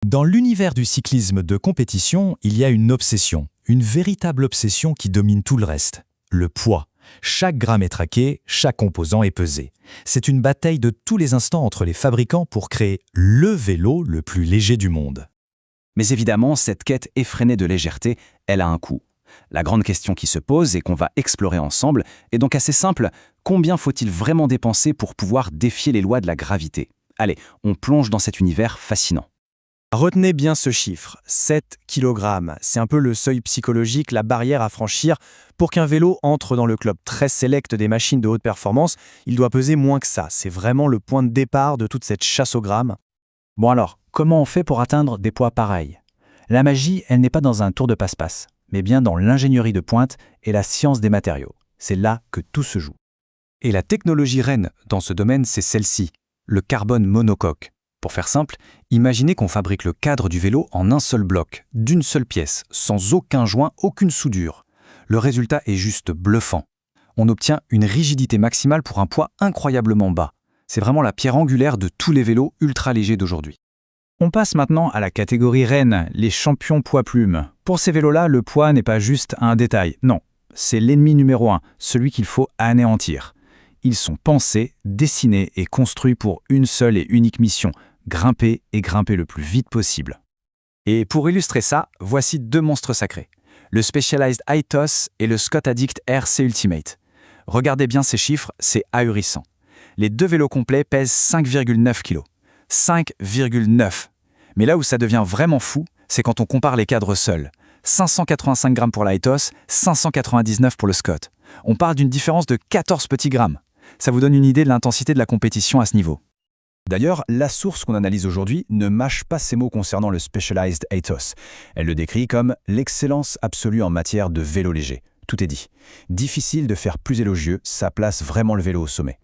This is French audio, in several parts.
Dans l'univers du cyclisme de compétition, il y a une obsession, une véritable obsession qui domine tout le reste. Le poids. Chaque gramme est traqué, chaque composant est pesé. C'est une bataille de tous les instants entre les fabricants pour créer le vélo le plus léger du monde. Mais évidemment, cette quête effrénée de légèreté, elle a un coût. La grande question qui se pose et qu'on va explorer ensemble est donc assez simple. Combien faut-il vraiment dépenser pour pouvoir défier les lois de la gravité? Allez, on plonge dans cet univers fascinant. Retenez bien ce chiffre, 7 kg. C'est un peu le seuil psychologique, la barrière à franchir. Pour qu'un vélo entre dans le club très sélect des machines de haute performance, il doit peser moins que ça. C'est vraiment le point de départ de toute cette chasse au gramme. Bon alors, comment on fait pour atteindre des poids pareils? La magie, elle n'est pas dans un tour de passe-passe, mais bien dans l'ingénierie de pointe et la science des matériaux. C'est là que tout se joue. Et la technologie reine dans ce domaine, c'est celle-ci, le carbone monocoque. Pour faire simple, imaginez qu'on fabrique le cadre du vélo en un seul bloc, d'une seule pièce, sans aucun joint, aucune soudure. Le résultat est juste bluffant. On obtient une rigidité maximale pour un poids incroyablement bas. C'est vraiment la pierre angulaire de tous les vélos ultra légers d'aujourd'hui. On passe maintenant à la catégorie reine, les champions poids-plume. Pour ces vélos-là, le poids n'est pas juste un détail. Non, c'est l'ennemi numéro 1, celui qu'il faut anéantir. Ils sont pensés, dessinés et construits pour une seule et unique mission, grimper et grimper le plus vite possible. Et pour illustrer ça, voici deux monstres sacrés. Le Specialized Itos et le Scott Addict RC Ultimate. Regardez bien ces chiffres, c'est ahurissant. Les deux vélos complets pèsent 5,9 kg. 5,9. Mais là où ça devient vraiment fou, c'est quand on compare les cadres seuls. 585 grammes pour l'Itos, 599 pour le Scott. On parle d'une différence de 14 petits grammes. Ça vous donne une idée de l'intensité de la compétition à ce niveau. D'ailleurs, la source qu'on analyse aujourd'hui ne mâche pas ces mots concernant le Specialized Itos. Elle le décrit comme l'excellence absolue en matière de vélo léger. Tout est dit. Difficile de faire plus élogieux, ça place vraiment le vélo au sommet.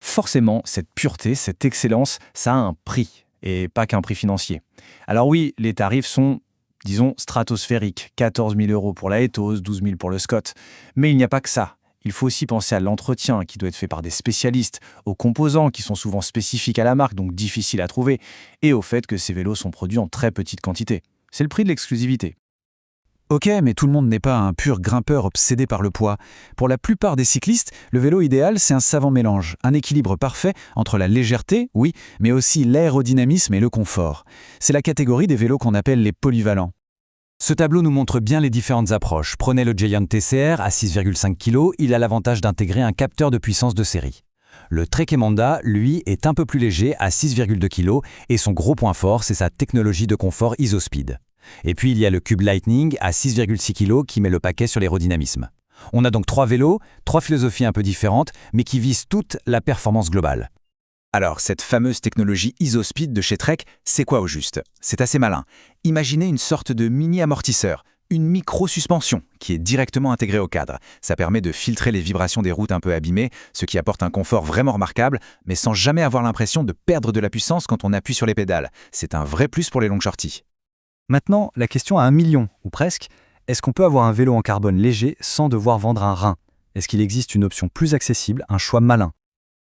Forcément, cette pureté, cette excellence, ça a un prix, et pas qu'un prix financier. Alors oui, les tarifs sont, disons, stratosphériques. 14 000 € pour la Ethos, 12 000 pour le Scott. Mais il n'y a pas que ça. Il faut aussi penser à l'entretien qui doit être fait par des spécialistes, aux composants qui sont souvent spécifiques à la marque, donc difficiles à trouver, et au fait que ces vélos sont produits en très petite quantité. C'est le prix de l'exclusivité. Ok, mais tout le monde n'est pas un pur grimpeur obsédé par le poids. Pour la plupart des cyclistes, le vélo idéal, c'est un savant mélange, un équilibre parfait entre la légèreté, oui, mais aussi l'aérodynamisme et le confort. C'est la catégorie des vélos qu'on appelle les polyvalents. Ce tableau nous montre bien les différentes approches. Prenez le Giant TCR à 6,5 kg, il a l'avantage d'intégrer un capteur de puissance de série. Le Trek Emanda, lui, est un peu plus léger à 6,2 kg et son gros point fort, c'est sa technologie de confort IsoSpeed. Et puis il y a le Cube Lightning à 6,6 kg qui met le paquet sur l'aérodynamisme. On a donc 3 vélos, 3 philosophies un peu différentes, mais qui visent toute la performance globale. Alors, cette fameuse technologie IsoSpeed de chez Trek, c'est quoi au juste? C'est assez malin. Imaginez une sorte de mini-amortisseur, une micro-suspension qui est directement intégrée au cadre. Ça permet de filtrer les vibrations des routes un peu abîmées, ce qui apporte un confort vraiment remarquable, mais sans jamais avoir l'impression de perdre de la puissance quand on appuie sur les pédales. C'est un vrai plus pour les longues sorties. Maintenant, la question à 1 million, ou presque, est-ce qu'on peut avoir un vélo en carbone léger sans devoir vendre un rein? Est-ce qu'il existe une option plus accessible, un choix malin?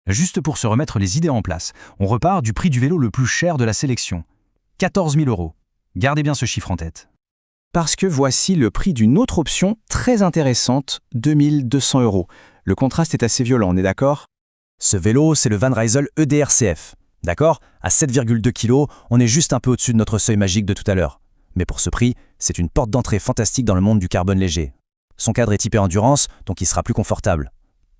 Juste pour se remettre les idées en place, on repart du prix du vélo le plus cher de la sélection. 14 000 €. Gardez bien ce chiffre en tête. Parce que voici le prix d'une autre option très intéressante, 2 200 €. Le contraste est assez violent, on est d'accord? Ce vélo, c'est le Van Rysel EDRCF. D'accord? À 7,2 kg, on est juste un peu au-dessus de notre seuil magique de tout à l'heure. Mais pour ce prix, c'est une porte d'entrée fantastique dans le monde du carbone léger. Son cadre est typé endurance, donc il sera plus confortable.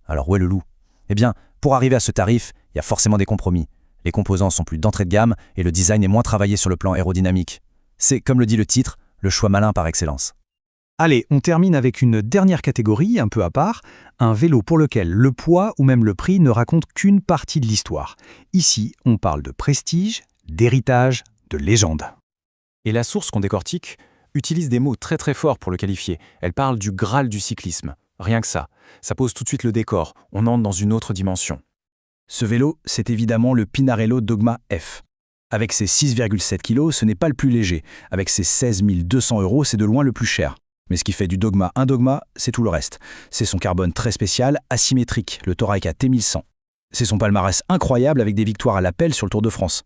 Alors où est le loup? Eh bien, pour arriver à ce tarif, il y a forcément des compromis. Les composants sont plus d'entrée de gamme et le design est moins travaillé sur le plan aérodynamique. C'est, comme le dit le titre, le choix malin par excellence. Allez, on termine avec une dernière catégorie, un peu à part, un vélo pour lequel le poids ou même le prix ne raconte qu'une partie de l'histoire. Ici, on parle de prestige, d'héritage, de légende. Et la source qu'on décortique utilise des mots très très forts pour le qualifier. Elle parle du Graal du cyclisme. Rien que ça pose tout de suite le décor, on entre dans une autre dimension. Ce vélo, c'est évidemment le Pinarello Dogma F. Avec ses 6,7 kg, ce n'est pas le plus léger. Avec ses 16 200 €, c'est de loin le plus cher. Mais ce qui fait du Dogma un Dogma, c'est tout le reste. C'est son carbone très spécial, asymétrique, le Toraika T1100. C'est son palmarès incroyable avec des victoires à l'appel sur le Tour de France.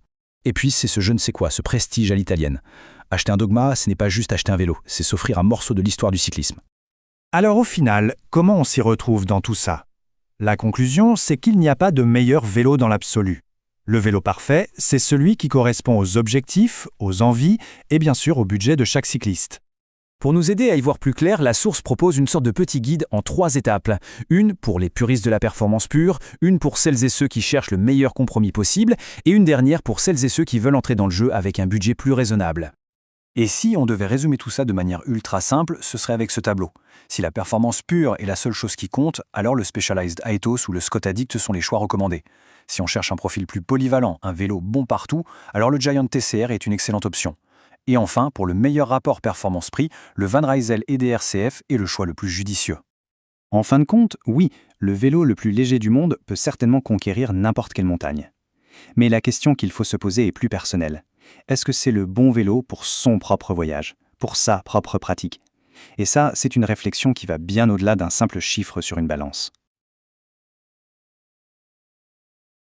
Et puis c'est ce je ne sais quoi, ce prestige à l'italienne. Acheter un Dogma, ce n'est pas juste acheter un vélo, c'est s'offrir un morceau de l'histoire du cyclisme. Alors au final, comment on s'y retrouve dans tout ça? La conclusion, c'est qu'il n'y a pas de meilleur vélo dans l'absolu. Le vélo parfait, c'est celui qui correspond aux objectifs, aux envies et bien sûr au budget de chaque cycliste. Pour nous aider à y voir plus clair, la source propose une sorte de petit guide en 3 étapes. Une pour les puristes de la performance pure, une pour celles et ceux qui cherchent le meilleur compromis possible, et une dernière pour celles et ceux qui veulent entrer dans le jeu avec un budget plus raisonnable. Et si on devait résumer tout ça de manière ultra simple, ce serait avec ce tableau. Si la performance pure est la seule chose qui compte, alors le Specialized Aetos ou le Scott Addict sont les choix recommandés. Si on cherche un profil plus polyvalent, un vélo bon partout, alors le Giant TCR est une excellente option. Et enfin, pour le meilleur rapport performance-prix, le Van Rysel EDRCF est le choix le plus judicieux. En fin de compte, oui, le vélo le plus léger du monde peut certainement conquérir n'importe quelle montagne. Mais la question qu'il faut se poser est plus personnelle. Est-ce que c'est le bon vélo pour son propre voyage, pour sa propre pratique? Et ça, c'est une réflexion qui va bien au-delà d'un simple chiffre sur une balance.